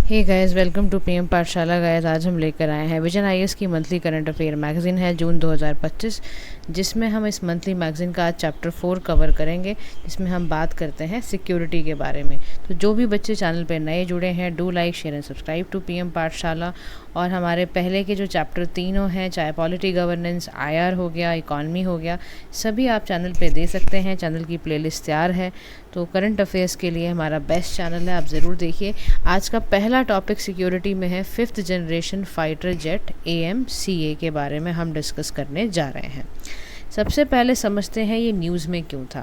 Hey guys, welcome to PM Pathshala. Guys, आज हम लेकर आए हैं विजन आईएएस की मंथली करंट अफेयर मैगज़ीन है जून 2025, जिसमें हम इस मंथली मैगज़ीन का आज चैप्टर 4 कवर करेंगे, जिसमें हम बात करते हैं सिक्योरिटी के बारे में। तो जो भी बच्चे चैनल पर नए जुड़े हैं, do like share and subscribe to PM Pathshala. और हमारे पहले के जो चैप्टर तीनों हैं, चाहे पॉलिटी गवर्नेंस, आईआर हो गया, इकॉनमी हो गया, सभी आप चैनल पे दे सकते हैं। चैनल की प्लेलिस्ट तैयार है, तो करंट अफेयर्स के लिए हमारा बेस्ट चैनल है, आप ज़रूर देखिए। आज का पहला टॉपिक सिक्योरिटी में है 5th generation fighter jet AMCA के बारे में हम डिस्कस करने जा रहे हैं। सबसे पहले समझते हैं ये न्यूज़ में क्यों था।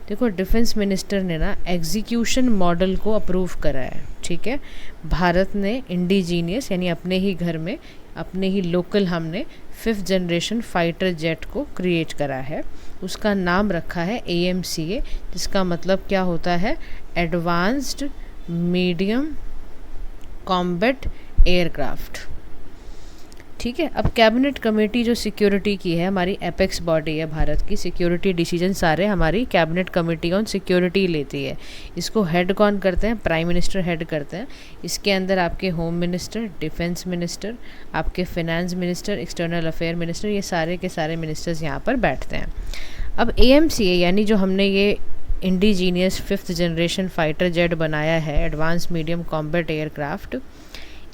देखो, डिफेंस मिनिस्टर ने ना एग्जीक्यूशन मॉडल को अप्रूव करा है, ठीक है। भारत ने इंडिजीनियस यानी अपने ही घर में, अपने ही लोकल, हमने 5th जनरेशन फाइटर जेट को क्रिएट करा है। उसका नाम रखा है AMCA, जिसका मतलब क्या होता है, एडवांस्ड मीडियम कॉम्बैट एयरक्राफ्ट, ठीक है। अब कैबिनेट कमेटी जो सिक्योरिटी की है, हमारी एपेक्स बॉडी है भारत की, सिक्योरिटी डिसीजन सारे हमारी कैबिनेट कमेटी ऑन सिक्योरिटी लेती है। इसको हेड कौन करते हैं, प्राइम मिनिस्टर हेड करते हैं। इसके अंदर आपके होम मिनिस्टर, डिफेंस मिनिस्टर, आपके finance minister, external affair minister, ये सारे के सारे मिनिस्टर्स यहाँ पर बैठते हैं। अब AMCA यानी जो हमने ये indigenous 5th generation fighter jet बनाया है, एडवांस मीडियम कॉम्बैट एयरक्राफ्ट,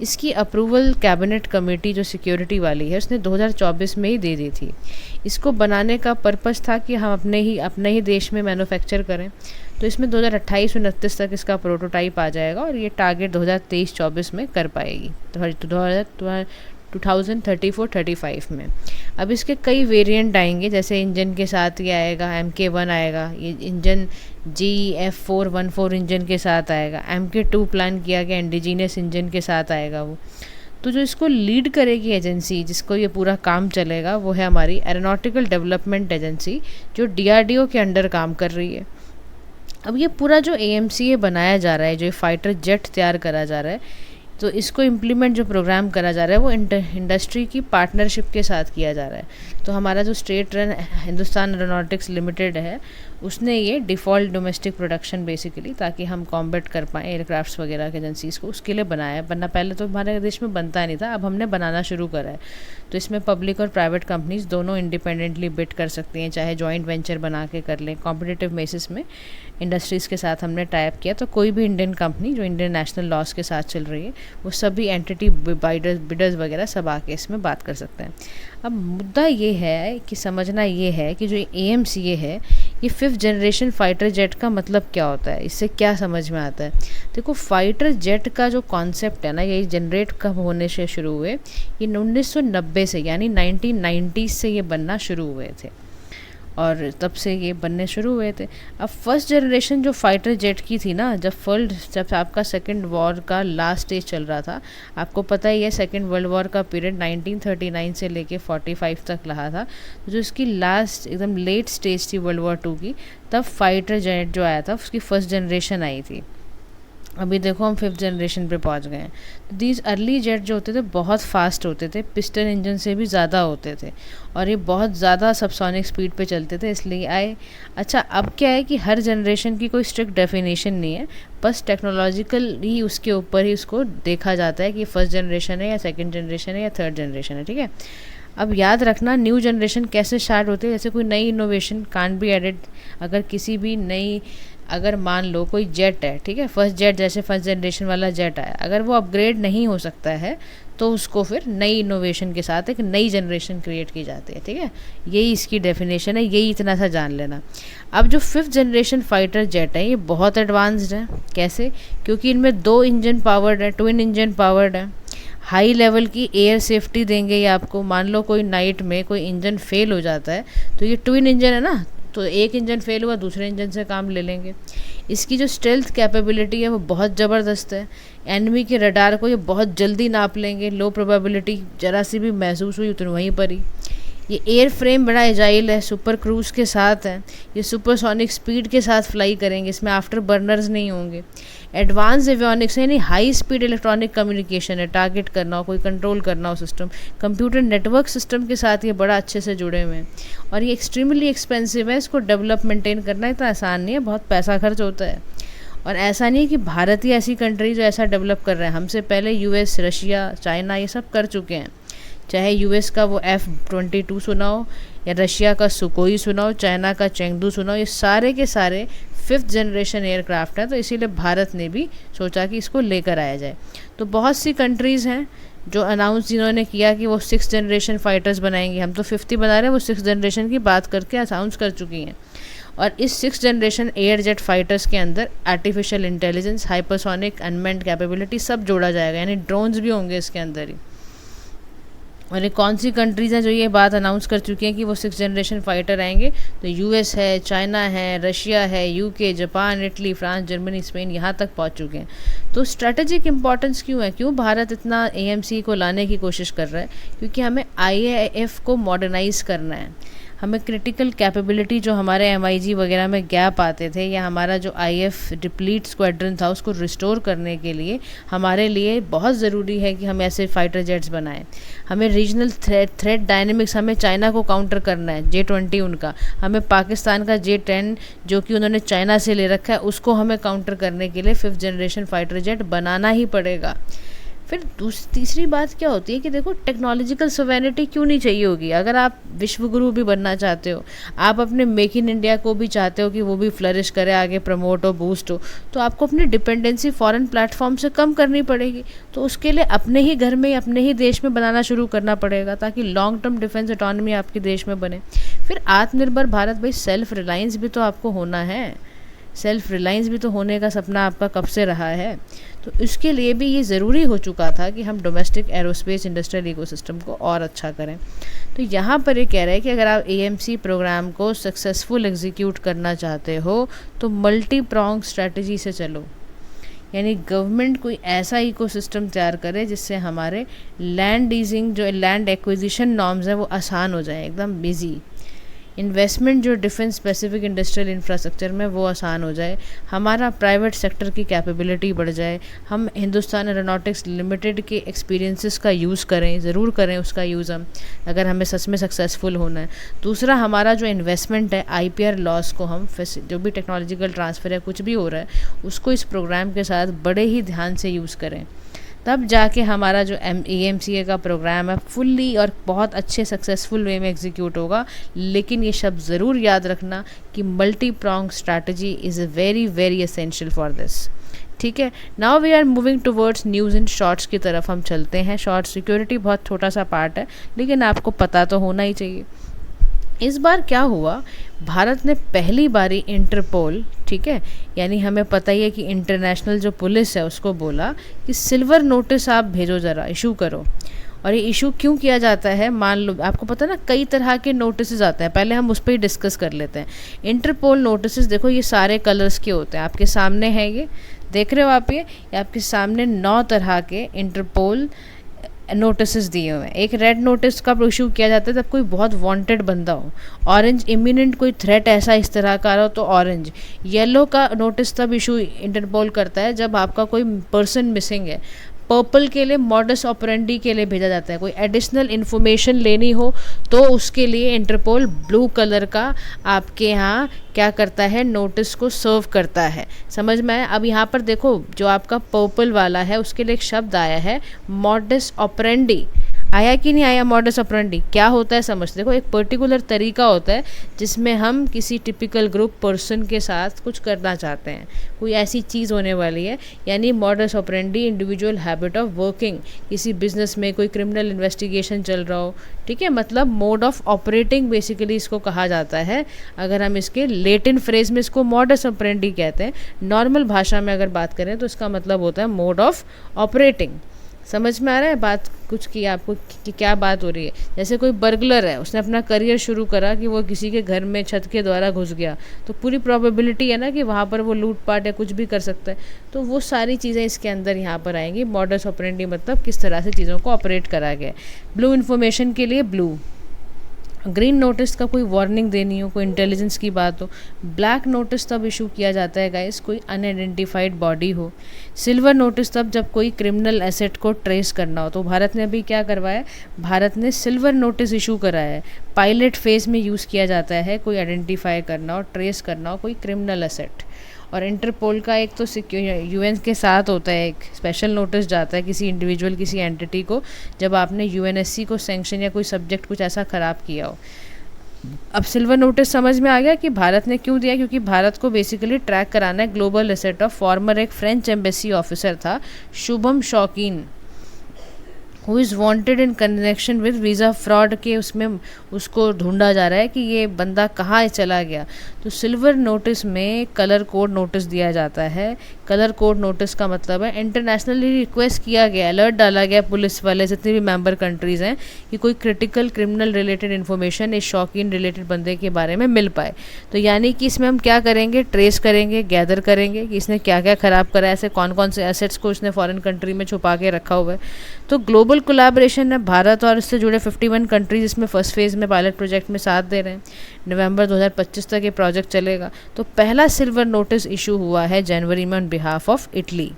इसकी अप्रूवल कैबिनेट कमेटी जो सिक्योरिटी वाली है उसने 2024 में ही दे दी थी। इसको बनाने का पर्पस था कि हम अपने ही देश में मैन्युफैक्चर करें। तो इसमें 2028-29 तक इसका प्रोटोटाइप आ जाएगा और ये टारगेट 2023-24 में कर पाएगी, 2034-35 में। अब इसके कई वेरिएंट आएंगे, जैसे इंजन के साथ ही आएगा, MK1 आएगा, ये इंजन GF414 इंजन के साथ आएगा, MK2 प्लान किया गया इंडिजीनियस इंजन के साथ आएगा वो। तो जो इसको लीड करेगी एजेंसी, जिसको ये पूरा काम चलेगा, वो है हमारी एरोनॉटिकल डेवलपमेंट एजेंसी, जो DRDO के अंडर काम कर रही है। अब ये पूरा जो AMCA बनाया जा रहा है, जो फाइटर जेट तैयार करा जा रहा है, तो इसको इम्प्लीमेंट जो प्रोग्राम करा जा रहा है वो इंडस्ट्री की पार्टनरशिप के साथ किया जा रहा है। तो हमारा जो state run Hindustan aeronautics limited है, उसने ये डिफ़ॉल्ट डोमेस्टिक प्रोडक्शन बेसिकली, ताकि हम कॉम्बैट कर पाएँ एयरक्राफ्ट्स वगैरह के एजेंसीज़ को, उसके लिए बनाया है। वरना पहले तो हमारे देश में बनता नहीं था, अब हमने बनाना शुरू करा है। तो इसमें पब्लिक और प्राइवेट कंपनीज दोनों इंडिपेंडेंटली बिड कर सकती हैं, चाहे जॉइंट वेंचर बना के कर लें। कॉम्पिटिटिव बेसिस में इंडस्ट्रीज़ के साथ हमने टाइप किया, तो कोई भी इंडियन कंपनी जो इंडियन नेशनल लॉज के साथ चल रही है, वो सभी एंटिटी बिडर्स वगैरह सब आके इसमें बात कर सकते हैं। अब मुद्दा ये है कि समझना ये है कि जो AMCA है, ये 5th जनरेशन फाइटर जेट का मतलब क्या होता है, इससे क्या समझ में आता है। देखो, फाइटर जेट का जो कॉन्सेप्ट है ना, ये जनरेट कब होने से शुरू हुए, ये 1990 से यानी 1990s से ये बनना शुरू हुए थे और तब से ये बनने शुरू हुए थे। अब फर्स्ट जनरेशन जो फाइटर जेट की थी ना, जब आपका सेकेंड वॉर का लास्ट स्टेज चल रहा था, आपको पता ही है सेकेंड वर्ल्ड वॉर का पीरियड 1939 से लेके 45 तक रहा था। तो जो इसकी लास्ट एकदम लेट स्टेज थी वर्ल्ड वॉर 2 की, तब फाइटर जेट जो आया था उसकी फर्स्ट जनरेशन आई थी। अभी देखो हम 5th जनरेशन पे पहुंच गए हैं। तो दीज अर्ली जेट जो होते थे बहुत फास्ट होते थे, पिस्टन इंजन से भी ज़्यादा होते थे, और ये बहुत ज़्यादा सबसोनिक स्पीड पे चलते थे, इसलिए आए। अच्छा, अब क्या है कि हर जनरेशन की कोई स्ट्रिक्ट डेफिनेशन नहीं है, बस टेक्नोलॉजिकल ही उसके ऊपर ही उसको देखा जाता है कि फर्स्ट जनरेशन है या सेकेंड जनरेशन है या थर्ड जनरेशन है, ठीक है। अब याद रखना, न्यू जनरेशन कैसे स्टार्ट होती है, जैसे कोई नई इनोवेशन कांट बी एडेड। अगर किसी भी नई, अगर मान लो कोई जेट है, ठीक है, फर्स्ट जेट जैसे फर्स्ट जनरेशन वाला जेट आया, अगर वो अपग्रेड नहीं हो सकता है तो उसको फिर नई इनोवेशन के साथ एक नई जनरेशन क्रिएट की जाती है, ठीक है। यही इसकी डेफिनेशन है, यही इतना सा जान लेना। अब जो 5th जनरेशन फाइटर जेट है, ये बहुत एडवांस्ड है। कैसे? क्योंकि इनमें 2 इंजन पावर्ड है, ट्विन इंजन पावर्ड है। हाई लेवल की एयर सेफ्टी देंगे ये आपको। मान लो कोई नाइट में कोई इंजन फेल हो जाता है, तो ये ट्विन इंजन है ना, तो एक इंजन फेल हुआ, दूसरे इंजन से काम ले लेंगे। इसकी जो स्टेल्थ कैपेबिलिटी है वो बहुत ज़बरदस्त है। एनिमी के रडार को ये बहुत जल्दी नाप लेंगे, लो प्रोबेबिलिटी ज़रा सी भी महसूस हुई तो वहीं पर ही। ये एयर फ्रेम बड़ा एजाइल है, सुपर क्रूज़ के साथ है, ये सुपरसोनिक स्पीड के साथ फ्लाई करेंगे, इसमें आफ्टर बर्नर्स नहीं होंगे। एडवांस एवियोनिक्स यानी हाई स्पीड इलेक्ट्रॉनिक कम्युनिकेशन है, टारगेट करना हो, कोई कंट्रोल करना हो सिस्टम, कंप्यूटर नेटवर्क सिस्टम के साथ ये बड़ा अच्छे से जुड़े हुए हैं। और ये एक्सट्रीमली एक्सपेंसिव है, इसको डेवलप मेंटेन करना इतना आसान नहीं है, बहुत पैसा खर्च होता है। और ऐसा नहीं है कि भारत ही ऐसी कंट्री जो ऐसा डेवलप कर रहा है, हमसे पहले यूएस, रशिया, चाइना ये सब कर चुके हैं। चाहे यूएस का वो F-22 सुना हो, या रशिया का सुकोई सुना हो, चाइना का चेंगडू सुना हो, ये सारे के सारे 5th जनरेशन एयरक्राफ्ट हैं। तो इसीलिए भारत ने भी सोचा कि इसको लेकर आया जाए। तो बहुत सी कंट्रीज़ हैं जो अनाउंस जिन्होंने किया कि वो 6th जनरेशन फाइटर्स बनाएंगे। हम तो 5th ही बना रहे हैं, वो 6th जनरेशन की बात करके अनाउंस कर चुकी हैं। और इस 6th generation air jet fighters के अंदर artificial intelligence, hypersonic, unmanned capability सब जोड़ा जाएगा, यानी ड्रोन्स भी होंगे इसके अंदर ही। और ये कौन सी कंट्रीज़ हैं जो ये बात अनाउंस कर चुकी हैं कि वो 6th जनरेशन फाइटर आएंगे? तो यूएस है, चाइना है, रशिया है, UK, Japan, Italy, France, Germany, Spain, यहाँ तक पहुँच चुके हैं। तो स्ट्रेटेजिक इंपॉर्टेंस क्यों है, क्यों भारत इतना एएमसी को लाने की कोशिश कर रहा है? क्योंकि हमें आईएएफ को मॉडर्नाइज़ करना है। हमें क्रिटिकल कैपेबिलिटी जो हमारे एमआईजी वगैरह में गैप आते थे, या हमारा जो आईएफ डिप्लीट स्क्वाड्रन था उसको रिस्टोर करने के लिए हमारे लिए बहुत ज़रूरी है कि हम ऐसे फाइटर जेट्स बनाएं। हमें रीजनल थ्रेट डायनेमिक्स, हमें चाइना को काउंटर करना है, J-20 उनका, हमें पाकिस्तान का J-10 जो कि उन्होंने चाइना से ले रखा है उसको हमें काउंटर करने के लिए 5th जनरेशन फाइटर जेट बनाना ही पड़ेगा। फिर तीसरी बात क्या होती है कि देखो, टेक्नोलॉजिकल सोवेनिटी क्यों नहीं चाहिए होगी? अगर आप विश्वगुरु भी बनना चाहते हो, आप अपने मेक इन इंडिया को भी चाहते हो कि वो भी फ्लरिश करे, आगे प्रमोट हो, बूस्ट हो, तो आपको अपनी डिपेंडेंसी फॉरेन प्लेटफॉर्म से कम करनी पड़ेगी। तो उसके लिए अपने ही घर में, अपने ही देश में बनाना शुरू करना पड़ेगा, ताकि लॉन्ग टर्म डिफेंस इकोनॉमी आपके देश में बने। फिर आत्मनिर्भर भारत, भाई सेल्फ रिलायंस भी तो आपको होना है, सेल्फ रिलायंस भी तो होने का सपना आपका कब से रहा है। तो इसके लिए भी ये ज़रूरी हो चुका था कि हम डोमेस्टिक एरोस्पेस इंडस्ट्रियल इकोसिस्टम को और अच्छा करें। तो यहाँ पर ये कह रहे हैं कि अगर आप एएमसी प्रोग्राम को सक्सेसफुल एग्जीक्यूट करना चाहते हो तो मल्टी प्रॉन्ग स्ट्रैटेजी से चलो, यानी गवर्नमेंट कोई ऐसा इकोसिस्टम तैयार करे जिससे हमारे लैंड लीजिंग, जो लैंड एक्विजिशन नॉर्म्स हैं वो आसान हो जाए, एकदम बिजी। इन्वेस्टमेंट जो डिफेंस स्पेसिफिक इंडस्ट्रियल इंफ्रास्ट्रक्चर में वो आसान हो जाए, हमारा प्राइवेट सेक्टर की कैपेबिलिटी बढ़ जाए, हम हिंदुस्तान एरोनॉटिक्स लिमिटेड के एक्सपीरियंसेस का यूज़ करें, ज़रूर करें उसका यूज़ हम, अगर हमें सच में सक्सेसफुल होना है। दूसरा, हमारा जो इन्वेस्टमेंट है आईपीआर लॉस को हम, जो भी टेक्नोलॉजिकल ट्रांसफ़र है कुछ भी हो रहा है उसको इस प्रोग्राम के साथ बड़े ही ध्यान से यूज़ करें, तब जाके हमारा जो एएमसीए का प्रोग्राम है फुल्ली और बहुत अच्छे सक्सेसफुल वे में एग्जीक्यूट होगा। लेकिन ये शब्द ज़रूर याद रखना कि multi prong strategy is very very essential for this. ठीक है, now we are moving towards news in shorts की तरफ हम चलते हैं। शॉर्ट सिक्योरिटी बहुत छोटा सा पार्ट है, लेकिन आपको पता तो होना ही चाहिए। इस बार क्या हुआ, भारत ने पहली बारी इंटरपोल, ठीक है, यानी हमें पता ही है कि इंटरनेशनल जो पुलिस है उसको बोला कि सिल्वर नोटिस आप भेजो, ज़रा इशू करो। और ये इशू क्यों किया जाता है, मान लो आपको पता ना कई तरह के नोटिस आते हैं, पहले हम उस पर ही डिस्कस कर लेते हैं। इंटरपोल नोटिस देखो, ये सारे कलर्स के होते हैं, आपके सामने है, ये देख रहे हो आप, ये आपके सामने 9 तरह के इंटरपोल नोटिस दिए हुए हैं। एक रेड नोटिस कब इशू किया जाता है, जब कोई बहुत वांटेड बंदा हो। ऑरेंज, इमिनेंट कोई थ्रेट ऐसा इस तरह का रहा हो तो ऑरेंज। येलो का नोटिस तब इशू इंटरपोल करता है जब आपका कोई पर्सन मिसिंग है। पर्पल के लिए मॉडस ऑपरेंडी के लिए भेजा जाता है, कोई एडिशनल इन्फॉर्मेशन लेनी हो तो उसके लिए इंटरपोल ब्लू कलर का आपके यहाँ क्या करता है, नोटिस को सर्व करता है। समझ में आया? अब यहाँ पर देखो, जो आपका पर्पल वाला है उसके लिए एक शब्द आया है मॉडस ऑपरेंडी। आया कि नहीं आया? मॉडस ऑपरेंडी क्या होता है समझ, देखो एक पर्टिकुलर तरीका होता है जिसमें हम किसी टिपिकल ग्रुप पर्सन के साथ कुछ करना चाहते हैं, कोई ऐसी चीज़ होने वाली है। यानी modus operandi individual habit of working, किसी बिजनेस में कोई क्रिमिनल इन्वेस्टिगेशन चल रहा हो, ठीक है, मतलब मोड ऑफ ऑपरेटिंग बेसिकली इसको कहा जाता है। अगर हम इसके लेटिन फ्रेज में इसको मॉडस ऑपरेंडी कहते हैं, नॉर्मल भाषा में अगर बात करें तो इसका मतलब होता है मोड ऑफ ऑपरेटिंग। समझ में आ रहा है बात कुछ की आपको कि क्या बात हो रही है? जैसे कोई बर्गलर है, उसने अपना करियर शुरू करा कि वो किसी के घर में छत के द्वारा घुस गया, तो पूरी प्रोबेबिलिटी है ना कि वहाँ पर वो लूटपाट या कुछ भी कर सकता है। तो वो सारी चीज़ें इसके अंदर यहाँ पर आएंगी। मॉडस ऑपरेंडी मतलब किस तरह से चीज़ों को ऑपरेट करा गया। ब्लू इन्फॉर्मेशन के लिए ब्लू, ग्रीन नोटिस का कोई वार्निंग देनी हो, कोई इंटेलिजेंस की बात हो। ब्लैक नोटिस तब इशू किया जाता है गाइस कोई अनआइडेंटिफाइड बॉडी हो। सिल्वर नोटिस तब जब कोई क्रिमिनल एसेट को ट्रेस करना हो। तो भारत ने अभी क्या करवाया, भारत ने सिल्वर नोटिस इशू कराया है। पायलट फेज़ में यूज़ किया जाता है कोई आइडेंटिफाई करना और ट्रेस करना हो कोई क्रिमिनल असेट। और इंटरपोल का एक तो यूएन के साथ होता है, एक स्पेशल नोटिस जाता है किसी इंडिविजुअल किसी एंटिटी को जब आपने यूएनएससी को सैंक्शन या कोई सब्जेक्ट कुछ ऐसा ख़राब किया हो। अब सिल्वर नोटिस समझ में आ गया कि भारत ने क्यों दिया, क्योंकि भारत को बेसिकली ट्रैक कराना है ग्लोबल एसेट ऑफ फॉर्मर एक फ्रेंच एम्बेसी ऑफिसर था शुभम शौकीन, who is wanted in connection with visa fraud के। उसमें उसको ढूंढा जा रहा है कि ये बंदा कहाँ चला गया। तो सिल्वर नोटिस में कलर कोड नोटिस दिया जाता है। कलर कोड नोटिस का मतलब है इंटरनेशनली रिक्वेस्ट किया गया, अलर्ट डाला गया पुलिस वाले जितने भी मेंबर कंट्रीज़ हैं कि कोई क्रिटिकल क्रिमिनल रिलेटेड इन्फॉर्मेशन इस शौकीन रिलेटेड बंदे के बारे में मिल पाए। तो यानी कि इसमें हम क्या करेंगे, ट्रेस करेंगे, गैदर करेंगे कि इसने क्या क्या ख़राब करा है, ऐसे कौन कौन से एसेट्स को इसने फॉरेन कंट्री में छुपा के रखा हुआ है। तो ग्लोबल कोलैबोरेशन है, भारत और इससे जुड़े 51 कंट्रीज इसमें फर्स्ट फेज़ में पायलट प्रोजेक्ट में साथ दे रहे हैं। नवंबर 2025 तक ये प्रोजेक्ट चलेगा। तो पहला सिल्वर नोटिस इशू हुआ है जनवरी में ऑन बिहाफ ऑफ इटली।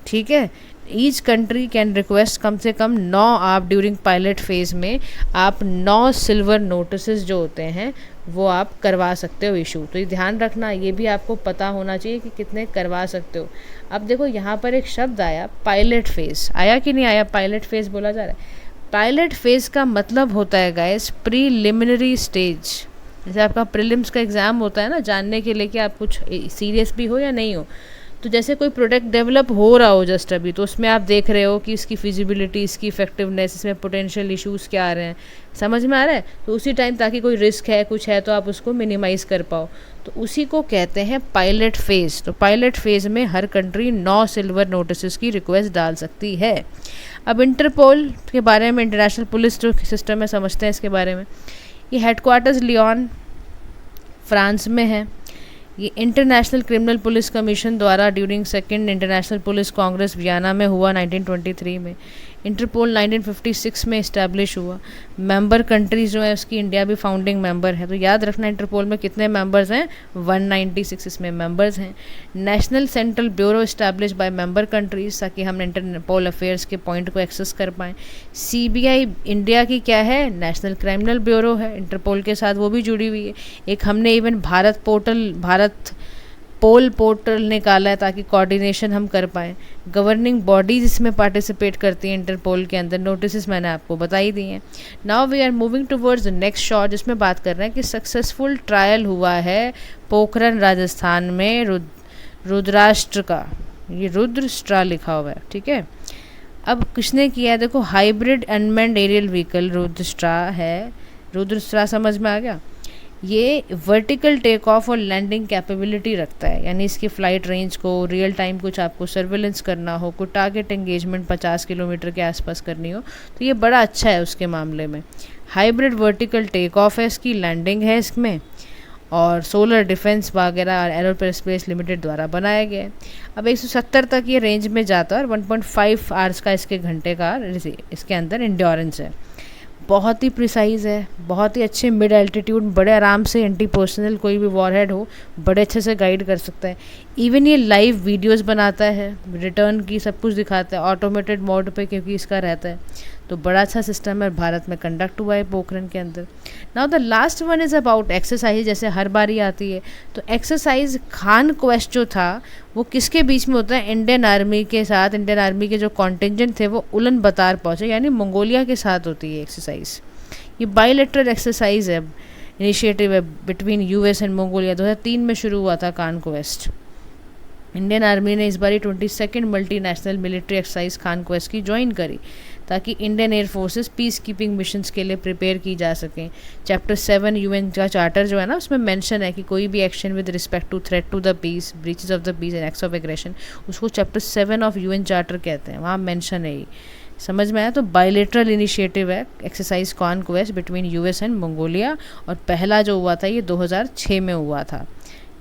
ठीक है, ईच कंट्री कैन रिक्वेस्ट कम से कम 9, आप ड्यूरिंग पायलट फेज़ में आप 9 सिल्वर नोटिस जो होते हैं वो आप करवा सकते हो इशू। तो ये ध्यान रखना, ये भी आपको पता होना चाहिए कि कितने करवा सकते हो। अब देखो यहाँ पर एक शब्द आया पायलट फेज़, आया कि नहीं आया, पायलट फेज़ बोला जा रहा है। पायलट फेज़ का मतलब होता है गाइस प्रीलिमिनरी स्टेज। जैसे आपका प्रीलिम्स का एग्ज़ाम होता है ना, जानने के लिए कि आप कुछ सीरियस भी हो या नहीं हो। तो जैसे कोई प्रोडक्ट डेवलप हो रहा हो जस्ट अभी, तो उसमें आप देख रहे हो कि इसकी फिजिबिलिटी, इसकी इफेक्टिवनेस, इसमें पोटेंशियल इश्यूज़ क्या आ रहे हैं, समझ में आ रहा है। तो उसी टाइम ताकि कोई रिस्क है कुछ है तो आप उसको मिनिमाइज़ कर पाओ, तो उसी को कहते हैं पायलट फेज़। तो पायलट फेज़ में हर कंट्री 9 सिल्वर नोटिस की रिक्वेस्ट डाल सकती है। अब इंटरपोल के बारे में, इंटरनेशनल पुलिस जो सिस्टम है, समझते हैं इसके बारे में। ये हेडक्वार्टर्स लियोन फ्रांस में है। ये इंटरनेशनल क्रिमिनल पुलिस कमीशन द्वारा during second international police Congress Vienna में हुआ 1923 में। इंटरपोल 1956 में इस्टेब्लिश हुआ। मेंबर कंट्रीज जो है उसकी इंडिया भी फाउंडिंग मेंबर है। तो याद रखना इंटरपोल में कितने मेंबर्स हैं, 196 इसमें मेंबर्स हैं। National central bureau establish by member countries, ताकि हम इंटरपोल अफेयर्स के पॉइंट को एक्सेस कर पाएँ। सीबीआई इंडिया की क्या है, नेशनल क्रिमिनल ब्यूरो है, इंटरपोल के साथ वो भी जुड़ी हुई है। एक हमने इवन भारत पोर्टल निकाला है ताकि कोऑर्डिनेशन हम कर पाएँ। गवर्निंग बॉडीज इसमें पार्टिसिपेट करती हैं इंटरपोल के अंदर। नोटिस मैंने आपको बताई दी हैं। Now we are moving towards the next shot, जिसमें बात कर रहे हैं कि सक्सेसफुल ट्रायल हुआ है पोखरन राजस्थान में रुद्राष्ट्र का। ये रुद्रस्ट्रा लिखा हुआ है, ठीक है। अब किसने किया है, देखो हाइब्रिड अनमैन्ड एरियल व्हीकल रुद्रस्ट्रा है। रुद्रस्ट्रा समझ में आ गया। ये वर्टिकल टेक ऑफ और लैंडिंग कैपेबिलिटी रखता है, यानी इसकी फ़्लाइट रेंज को रियल टाइम कुछ आपको सर्वेलेंस करना हो, कोई टारगेट एंगेजमेंट 50 किलोमीटर के आसपास करनी हो, तो ये बड़ा अच्छा है उसके मामले में। हाइब्रिड वर्टिकल टेक ऑफ है इसकी, लैंडिंग है इसमें, और सोलर डिफेंस वगैरह और एरोस्पेस लिमिटेड द्वारा बनाया गया है। अब 170 तक ये रेंज में जाता है और 1.5 आवर्स का इसके घंटे का इसके अंदर इंड्योरेंस है। बहुत ही प्रिसाइज़ है, बहुत ही अच्छे मिड एल्टीट्यूड, बड़े आराम से एंटी पर्सनल कोई भी वॉरहेड हो बड़े अच्छे से गाइड कर सकता है। इवन ये लाइव वीडियोस बनाता है, रिटर्न की सब कुछ दिखाता है ऑटोमेटेड मोड पे, क्योंकि इसका रहता है। तो बड़ा अच्छा सिस्टम है, भारत में कंडक्ट हुआ है पोखरन के अंदर। Now the last one is about exercise, जैसे हर बारी आती है। तो एक्सरसाइज खान क्वेस्ट जो था वो किसके बीच में होता है, इंडियन आर्मी के साथ। इंडियन आर्मी के जो कॉन्टिजेंट थे वो उलन बतार पहुँचे, यानी मंगोलिया के साथ होती है एक्सरसाइज। ये बायलैटरल एक्सरसाइज है, इनिशिएटिव है बिटवीन यूएस एंड मंगोलिया। 2003 में शुरू हुआ था खान क्वेस्ट। इंडियन आर्मी ने इस बार 22nd multinational military exercise Khan quest की ज्वाइन करी, ताकि Indian air forces peace keeping missions के लिए प्रिपेयर की जा सकें। चैप्टर 7 यूएन का चार्टर जो है ना, उसमें मेंशन है कि कोई भी action with respect to threat to the peace, breaches of the peace and acts of aggression, उसको चैप्टर 7 ऑफ यूएन चार्टर कहते हैं, वहाँ मेंशन है। ये समझ में आया। तो बायलैटरल इनिशिएटिव है exercise Khan quest between US and Mongolia, और पहला जो हुआ था ये 2006 में हुआ था,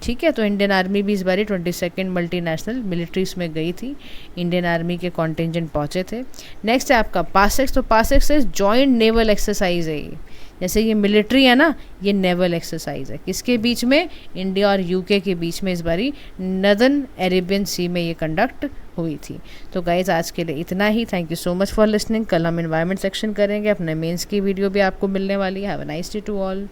ठीक है। तो इंडियन आर्मी भी इस बारी 22nd मल्टीनेशनल मिलिट्रीज में गई थी, इंडियन आर्मी के कॉन्टिजेंट पहुँचे थे। नेक्स्ट है आपका पासेक्स। तो पासेक्स से जॉइंट नेवल एक्सरसाइज है ये, जैसे ये मिलिट्री है ना, ये नेवल एक्सरसाइज है। किसके बीच में? इंडिया और यूके के बीच में इस बारी नदर्न अरेबियन सी में ये कंडक्ट हुई थी। तो गाइज आज के लिए इतना ही। Thank you so much for listening. कल हम एनवायरनमेंट सेक्शन करेंगे, अपने मेंस की वीडियो भी आपको मिलने वाली है। Have a nice day to all.